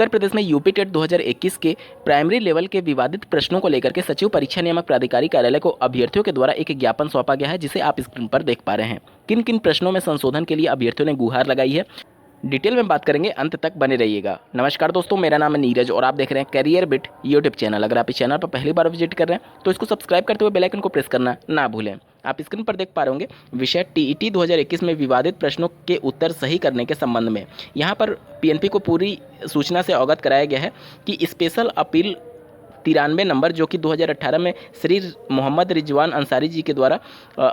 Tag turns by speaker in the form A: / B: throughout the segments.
A: उत्तर प्रदेश में UP TET 2021 के primary level के विवादित प्रश्नों को लेकर के सचिव परीक्षा नियामक प्राधिकारी कार्यालय को अभ्यर्थियों के द्वारा एक ज्ञापन सौंपा गया है, जिसे आप स्क्रीन पर देख पा रहे हैं। किन किन प्रश्नों में संशोधन के लिए अभ्यर्थियों ने गुहार लगाई है, डिटेल में बात करेंगे, अंत तक बने रहिएगा। नमस्कार दोस्तों, मेरा नाम है नीरज और आप देख रहे हैं करियर बिट यूट्यूब चैनल। अगर आप इस चैनल पर पहली बार विजिट कर रहे हैं तो इसको सब्सक्राइब करते हुए बेल आइकन को प्रेस करना ना भूलें। आप स्क्रीन पर देख पा रहे होंगे विषय टीईटी 2021 में विवादित प्रश्नों के उत्तर सही करने के संबंध में। यहाँ पर पीएनपी को पूरी सूचना से अवगत कराया गया है कि स्पेशल अपील 93 नंबर जो कि 2018 में श्री मोहम्मद रिजवान अंसारी जी के द्वारा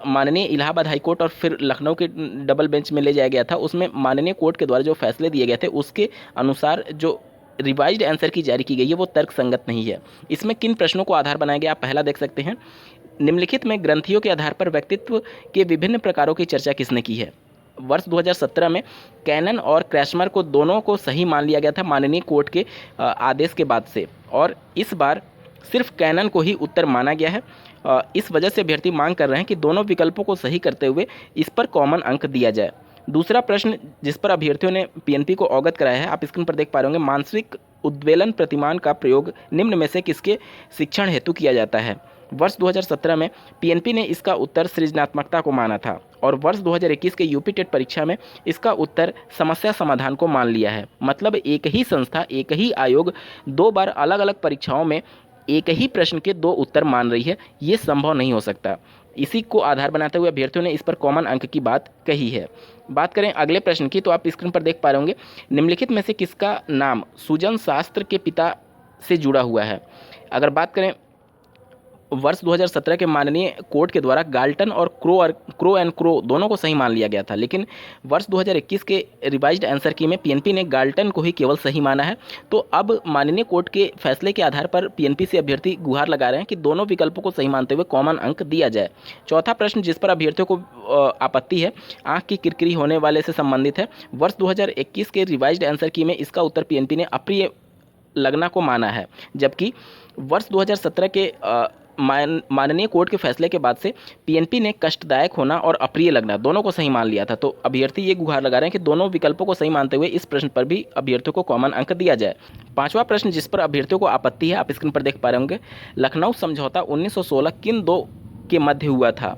A: माननीय इलाहाबाद हाई कोर्ट और फिर लखनऊ के डबल बेंच में ले जाया गया था, उसमें माननीय कोर्ट के द्वारा जो फैसले दिए गए थे उसके अनुसार जो रिवाइज्ड आंसर की जारी की गई है वो तर्क संगत नहीं है। इसमें किन प्रश्नों को आधार बनाया गया, आप पहला देख सकते हैं। निम्नलिखित में ग्रंथियों के आधार पर व्यक्तित्व के विभिन्न प्रकारों की चर्चा किसने की है। वर्ष 2017 में कैनन और क्रैशमर को दोनों को सही मान लिया गया था माननीय कोर्ट के आदेश के बाद से, और इस बार सिर्फ कैनन को ही उत्तर माना गया है। इस वजह से अभ्यर्थी मांग कर रहे हैं कि दोनों विकल्पों को सही करते हुए इस पर कॉमन अंक दिया जाए। दूसरा प्रश्न जिस पर अभ्यर्थियों ने पीएनपी को अवगत कराया है, आप स्क्रीन पर देख पा रहे होंगे, मानसिक उद्वेलन प्रतिमान का प्रयोग निम्न में से किसके शिक्षण हेतु किया जाता है। वर्ष 2017 में पीएनपी ने इसका उत्तर सृजनात्मकता को माना था और वर्ष 2021 के यूपी टेट परीक्षा में इसका उत्तर समस्या समाधान को मान लिया है। मतलब एक ही संस्था, एक ही आयोग दो बार अलग अलग परीक्षाओं में एक ही प्रश्न के दो उत्तर मान रही है, ये संभव नहीं हो सकता। इसी को आधार बनाते हुए अभ्यर्थियों ने इस पर कॉमन अंक की बात कही है। बात करें अगले प्रश्न की, तो आप स्क्रीन पर देख पा रहे होंगे, निम्नलिखित में से किसका नाम सुजन शास्त्र के पिता से जुड़ा हुआ है। अगर बात करें वर्ष 2017 के माननीय कोर्ट के द्वारा गाल्टन और क्रो एंड क्रो दोनों को सही मान लिया गया था, लेकिन वर्ष 2021 के रिवाइज्ड आंसर की में पीएनपी ने गाल्टन को ही केवल सही माना है। तो अब माननीय कोर्ट के फैसले के आधार पर पीएनपी से अभ्यर्थी गुहार लगा रहे हैं कि दोनों विकल्पों को सही मानते हुए कॉमन अंक दिया जाए। चौथा प्रश्न जिस पर अभ्यर्थियों को आपत्ति है, आंख की किरकिरी होने वाले से संबंधित है। वर्ष 2021 के रिवाइज्ड आंसर की में इसका उत्तर पीएनपी ने अप्रिय लगना को माना है, जबकि वर्ष 2017 के माननीय कोर्ट के फैसले के बाद से पीएनपी ने कष्टदायक होना और अप्रिय लगना दोनों को सही मान लिया था। तो अभ्यर्थी ये गुहार लगा रहे हैं कि दोनों विकल्पों को सही मानते हुए इस प्रश्न पर भी अभ्यर्थियों को कॉमन अंक दिया जाए। पांचवा प्रश्न जिस पर अभ्यर्थियों को आपत्ति है, आप स्क्रीन पर देख पा रहे होंगे, लखनऊ समझौता 1916 किन दो के मध्य हुआ था।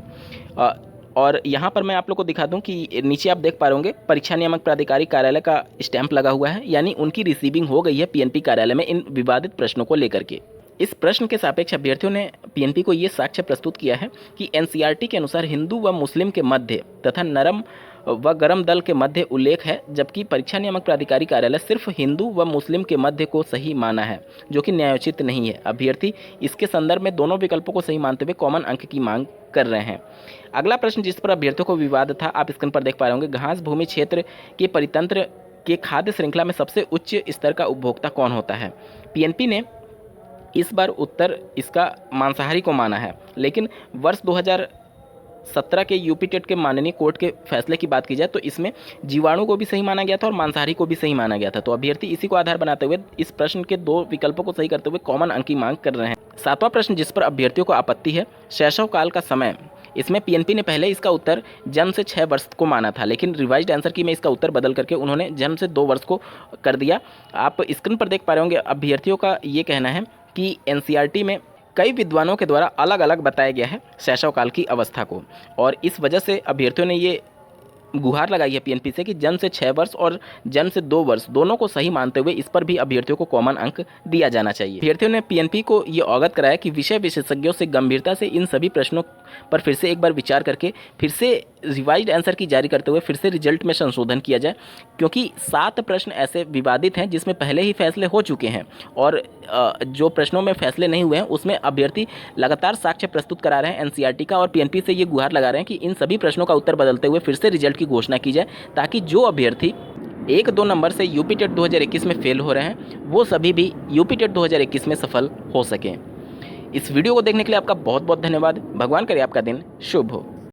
A: और यहाँ पर मैं आप लोग को दिखा दूं कि नीचे आप देख पा रहे होंगे परीक्षा नियामक प्राधिकारी कार्यालय का स्टैंप लगा हुआ है, यानी उनकी रिसीविंग हो गई है पीएनपी कार्यालय में इन विवादित प्रश्नों को लेकर के। इस प्रश्न के सापेक्ष अभ्यर्थियों ने पीएनपी को ये साक्ष्य प्रस्तुत किया है कि एनसीईआरटी के अनुसार हिंदू व मुस्लिम के मध्य तथा नरम व गरम दल के मध्य उल्लेख है, जबकि परीक्षा नियामक प्राधिकारी कार्यालय सिर्फ हिंदू व मुस्लिम के मध्य को सही माना है, जो कि न्यायोचित नहीं है। अभ्यर्थी इसके संदर्भ में दोनों विकल्पों को सही मानते हुए कॉमन अंक की मांग कर रहे हैं। अगला प्रश्न जिस पर अभ्यर्थियों को विवाद था, आप स्क्रीन पर देख पा रहे होंगे, घास भूमि क्षेत्र के परितंत्र के खाद्य श्रृंखला में सबसे उच्च स्तर का उपभोक्ता कौन होता है। पीएनपी ने इस बार उत्तर इसका मांसाहारी को माना है, लेकिन वर्ष 2017 के यूपी टेट के माननीय कोर्ट के फैसले की बात की जाए तो इसमें जीवाणु को भी सही माना गया था और मांसाहारी को भी सही माना गया था। तो अभ्यर्थी इसी को आधार बनाते हुए इस प्रश्न के दो विकल्पों को सही करते हुए कॉमन अंक की मांग कर रहे हैं। सातवां प्रश्न जिस पर अभ्यर्थियों को आपत्ति है, शैशव काल का समय, इसमें पीएनपी ने पहले इसका उत्तर जन्म से 6 वर्ष को माना था, लेकिन रिवाइज्ड आंसर की में इसका उत्तर बदल करके उन्होंने जन्म से 2 वर्ष को कर दिया। आप स्क्रीन पर देख पा रहे होंगे अभ्यर्थियों का ये कहना है कि एनसीईआरटी में कई विद्वानों के द्वारा अलग अलग बताया गया है शैशव काल की अवस्था को, और इस वजह से अभ्यर्थियों ने ये गुहार लगाई है पीएनपी से कि जन्म से 6 वर्ष और जन्म से 2 वर्ष दोनों को सही मानते हुए इस पर भी अभ्यर्थियों को कॉमन अंक दिया जाना चाहिए। अभ्यर्थियों ने पीएनपी को ये अवगत कराया कि विषय विशेषज्ञों से गंभीरता से इन सभी प्रश्नों पर फिर से एक बार विचार करके फिर से रिवाइज्ड आंसर की जारी करते हुए फिर से रिजल्ट में संशोधन किया जाए, क्योंकि 7 प्रश्न ऐसे विवादित हैं जिसमें पहले ही फैसले हो चुके हैं और जो प्रश्नों में फैसले नहीं हुए हैं उसमें अभ्यर्थी लगातार साक्ष्य प्रस्तुत करा रहे हैं एनसीईआरटी का, और पीएनपी से ये गुहार लगा रहे हैं कि इन सभी प्रश्नों का उत्तर बदलते हुए फिर से रिजल्ट की घोषणा की जाए, ताकि जो अभ्यर्थी 1-2 नंबर से यूपी टेट 2021 में फेल हो रहे हैं वो सभी भी यूपी टेट 2021 में सफल हो सकें। इस वीडियो को देखने के लिए आपका बहुत बहुत धन्यवाद। भगवान करे आपका दिन शुभ हो।